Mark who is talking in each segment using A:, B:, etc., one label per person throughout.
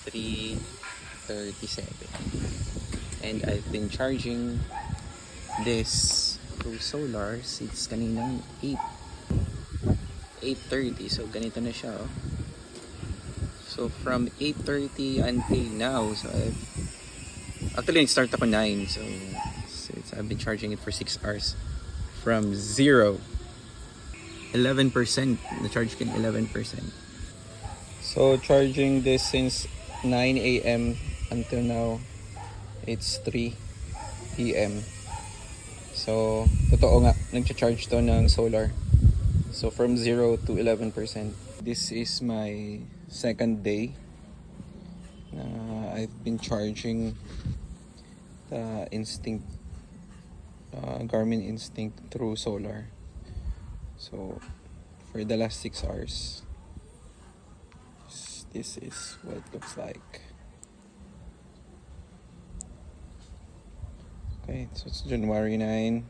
A: 3:37. And I've been charging this through solar since kaninang 8:30. So ganito na siya, oh. So from 8:30 until now, so actually nag-start ako 9. So I've been charging it for 6 hours. From 0, 11%. Na-charge ko yung 11%. So charging this since 9 a.m. until now. It's 3 p.m. So totoo nga, nag-charge to ng solar. So from 0 to 11%. This is my second day na I've been charging the Garmin Instinct through solar. So for the last 6 hours, this is what it looks like. Okay, so it's January 9.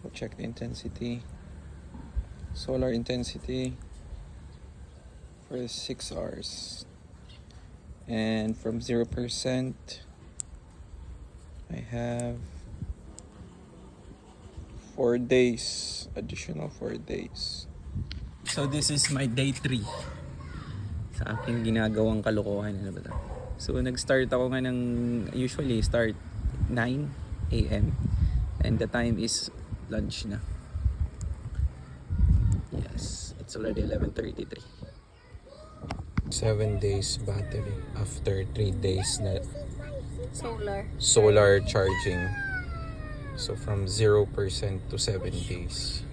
A: We'll check the intensity. Solar intensity for 6 hours. And from 0%, I have 4 days, additional 4 days. So this is my day 3 sa aking ginagawang kalokohan. Ano ba ito? So nag-start ako nga usually start 9 a.m. and the time is lunch na. Yes, it's already 11:33. 7 days battery after 3 days na solar charging. So from 0% to 7 days.